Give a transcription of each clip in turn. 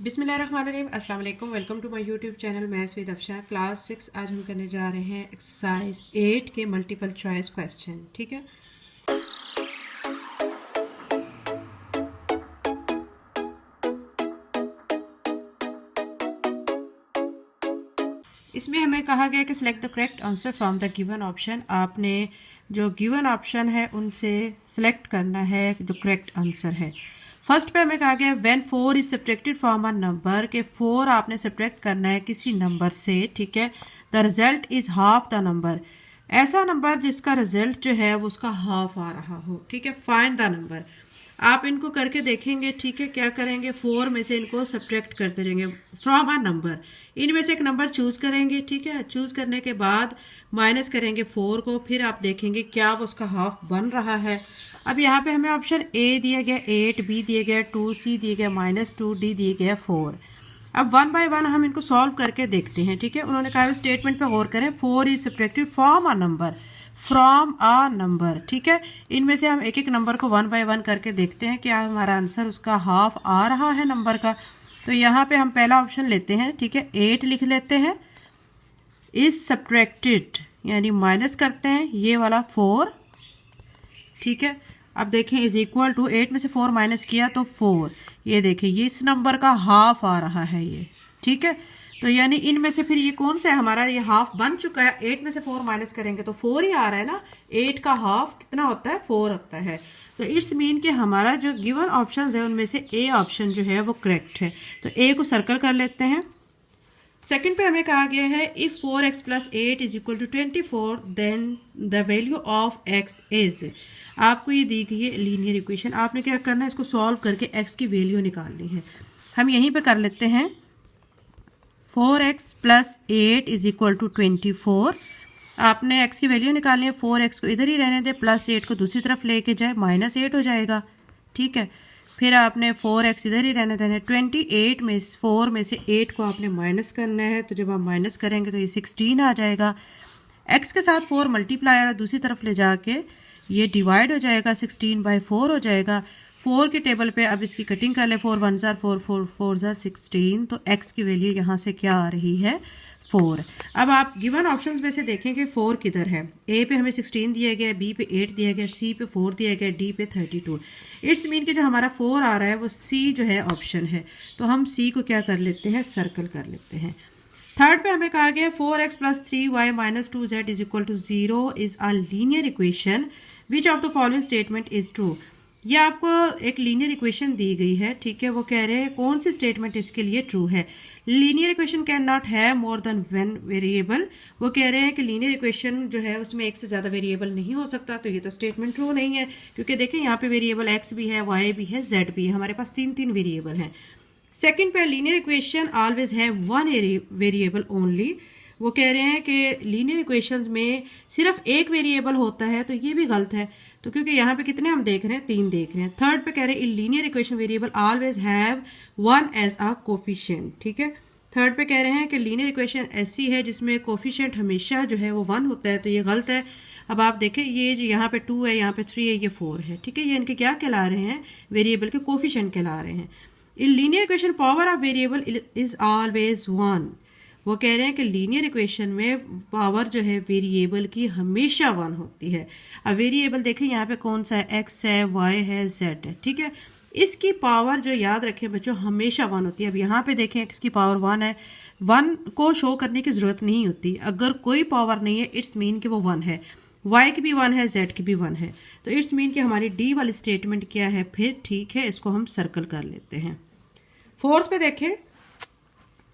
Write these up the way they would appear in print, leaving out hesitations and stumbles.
बिस्मिल्लाहिर्रहमानिर्रहीम, अस्सलाम वालेकुम। Welcome to my YouTube channel maths with Afsha. Class 6 आज हम करने जा रहे हैं एक्सरसाइज 8 के मल्टीपल चॉइस क्वेश्चन। ठीक है, इसमें हमें कहा गया कि select the correct answer from the given option. आपने जो गिवन ऑप्शन है उनसे सिलेक्ट करना है जो करेक्ट आंसर है। फर्स्ट पे हमें कहा गया when 4 is subtracted from a number, के 4 आपने सब्ट्रैक्ट करना है किसी नंबर से। ठीक है, the result is half the number, ऐसा नंबर जिसका रिजल्ट जो है वो उसका हाफ आ रहा हो। ठीक है, फाइंड द नंबर। आप इनको करके देखेंगे। ठीक है, क्या करेंगे, 4 में से इनको सब्ट्रैक्ट करते रहेंगे फ्रॉम अ नंबर। इनमें से एक नंबर चूज करेंगे। ठीक है, चूज करने के बाद माइनस करेंगे 4 को, फिर आप देखेंगे क्या वो उसका हाफ बन रहा है। अब यहाँ पे हमें ऑप्शन ए दिया गया 8, बी दिया गया 2, सी दिया गया -2, डी दिया गया 4। अब 1 बाय 1 हम इनको सॉल्व करके देखते हैं। ठीक है, उन्होंने कहा स्टेटमेंट पे गौर करें, 4 is subtracted from a number, from a number. ठीक है, इनमें से हम एक एक नंबर को 1 बाय 1 करके देखते हैं क्या हमारा आंसर उसका हाफ आ रहा है नंबर का। तो यहाँ पे हम पहला ऑप्शन लेते हैं। ठीक है, 8 लिख लेते हैं, इज सब्ट्रैक्टेड यानी माइनस करते हैं ये वाला 4। ठीक है, अब देखें इज इक्वल टू 8 में से 4 माइनस किया तो 4, ये देखें ये इस नंबर का हाफ आ रहा है ये। ठीक है, तो यानी इनमें से फिर ये कौन सा है हमारा, ये हाफ बन चुका है। 8 में से 4 माइनस करेंगे तो 4 ही आ रहा है ना। 8 का हाफ कितना होता है, 4 होता है। तो इट्स मीन कि हमारा जो गिवन ऑप्शन है उनमें से ए ऑप्शन जो है वो करेक्ट है। तो ए को सर्कल कर लेते हैं। सेकंड पे हमें कहा गया है if 4x + 8 is equal to 24 then the value of x is. आपको ये दी गई है लीनियर इक्वेशन, आपने क्या करना है, इसको सॉल्व करके x की वैल्यू निकालनी है। हम यहीं पे कर लेते हैं 4x + 8 इज इक्वल टू 24। आपने x की वैल्यू निकालनी है, 4x को इधर ही रहने दे, +8 को दूसरी तरफ लेके जाए, -8 हो जाएगा। ठीक है, फिर आपने 4x इधर ही रहने देना है। 28 में 4 में से 8 को आपने माइनस करना है, तो जब आप माइनस करेंगे तो ये 16 आ जाएगा। x के साथ 4 मल्टीप्लायर दूसरी तरफ ले जाके ये डिवाइड हो जाएगा, 16/4 हो जाएगा। 4 के टेबल पे अब इसकी कटिंग कर ले, 4 1 जार 4, 4 4 जार 16, तो x की वैल्यू यहाँ से क्या आ रही है, 4। अब आप गिवन ऑप्शंस में से देखेंगे 4 किधर है। ए पे हमें 16 दिया गया, बी पे 8 दिया गया, सी पे 4 दिया गया, डी पे 32। इट्स मीन कि जो हमारा 4 आ रहा है वो सी जो है ऑप्शन है। तो हम सी को क्या कर लेते हैं, सर्कल कर लेते हैं। थर्ड पे हमें कहा गया 4x + 3y - 2z is equal to 0 is a linear equation which of the following statement is true. ये आपको एक लीनियर इक्वेशन दी गई है। ठीक है, वो कह रहे हैं कौन सी स्टेटमेंट इसके लिए ट्रू है। Linear equation can not have more than one variable. वो कह रहे हैं कि लीनियर इक्वेशन जो है उसमें एक से ज़्यादा वेरिएबल नहीं हो सकता, तो ये तो स्टेटमेंट ट्रू नहीं है, क्योंकि देखें यहाँ पे वेरिएबल एक्स भी है, वाई भी है, जेड भी है, हमारे पास 3 वेरिएबल हैं। सेकेंड पे लीनियर इक्वेशन ऑलवेज है वन वेरिएबल ओनली। वो कह रहे हैं कि लीनियर इक्वेशंस में सिर्फ एक वेरिएबल होता है, तो ये भी गलत है। तो क्योंकि यहाँ पे कितने हम देख रहे हैं, 3 देख रहे हैं। थर्ड पे कह रहे हैं linear equation variable always have 1 as a coefficient. ठीक है, थर्ड पे कह रहे हैं कि लीनियर इक्वेशन ऐसी है जिसमें कोफिशिएंट हमेशा जो है वो 1 होता है, तो ये गलत है। अब आप देखें ये जो यहाँ पे 2 है, यहाँ पे 3 है, ये 4 है। ठीक है, ये इनके क्या कहला रहे हैं, वेरिएबल के कोफिशिएंट कहला रहे हैं। In linear equation power of variable is always 1। वो कह रहे हैं कि लीनियर इक्वेशन में पावर जो है वेरिएबल की हमेशा 1 होती है। अब वेरिएबल देखें यहाँ पे कौन सा है, x है, y है, z है। ठीक है, इसकी पावर जो याद रखें बच्चों हमेशा 1 होती है। अब यहाँ पे देखें x की पावर 1 है, 1 को शो करने की ज़रूरत नहीं होती। अगर कोई पावर नहीं है इट्स मीन कि वो 1 है। y की भी 1 है, z की भी 1 है, तो इट्स मीन कि हमारी डी वाली स्टेटमेंट क्या है फिर। ठीक है, इसको हम सर्कल कर लेते हैं। फोर्थ पे देखें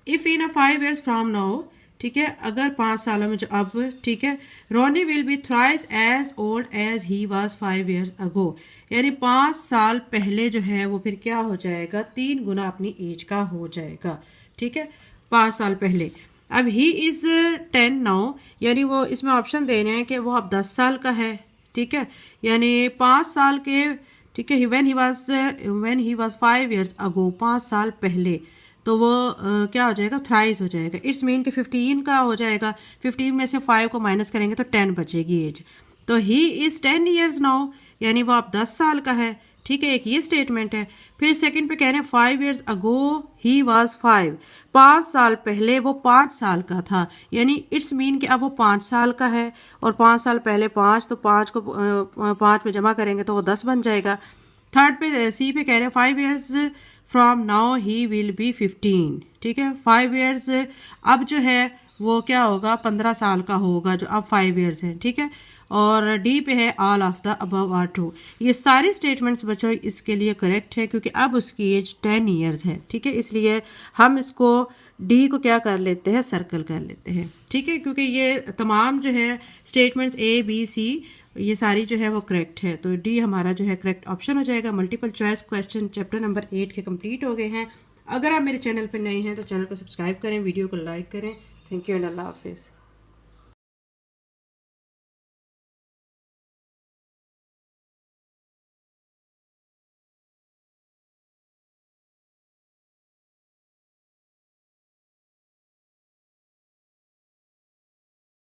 if in 5 years from now. ठीक है, अगर 5 सालों में जो अब, ठीक है, Ronnie will be thrice as old as he was 5 years ago, यानी 5 साल पहले जो है वो फिर क्या हो जाएगा, 3 गुना अपनी एज का हो जाएगा। ठीक है, 5 साल पहले। अब ही इज 10 नाउ, यानी वो इसमें ऑप्शन दे रहे हैं कि वो अब 10 साल का है। ठीक है, यानी 5 साल के, ठीक है, व्हेन ही वाज 5 years अगो, 5 साल पहले, तो वो क्या हो जाएगा, थ्राइस हो जाएगा। इट्स मीन कि 15 का हो जाएगा। 15 में से 5 को माइनस करेंगे तो 10 बचेगी एज। तो ही इज 10 years नाउ, यानी वो अब 10 साल का है। ठीक है, एक ये स्टेटमेंट है। फिर सेकंड पे कह रहे हैं 5 years ago he was 5, 5 साल पहले वो 5 साल का था, यानी इट्स मीन कि अब वो 5 साल का है और 5 साल पहले 5, तो 5 को 5 में जमा करेंगे तो वो 10 बन जाएगा। थर्ड पे सी पे कह रहे हैं 5 years from now he will be 15, ठीक है, 5 years अब जो है वो क्या होगा, 15 साल का होगा जो अब 5 years है, ठीक है। और डी पे है all of the above are true. ये सारी स्टेटमेंट्स बच्चों इसके लिए करेक्ट है क्योंकि अब उसकी एज 10 years है, ठीक है, इसलिए हम इसको डी को क्या कर लेते हैं, सर्कल कर लेते हैं, ठीक है, क्योंकि ये तमाम जो है स्टेटमेंट्स ए बी सी ये सारी जो है वो करेक्ट है, तो डी हमारा जो है करेक्ट ऑप्शन हो जाएगा। Multiple choice question chapter number 8 के कंप्लीट हो गए हैं। अगर आप मेरे चैनल पर नए हैं तो चैनल को सब्सक्राइब करें, वीडियो को लाइक करें। थैंक यू एंड अल्लाह हाफिज़।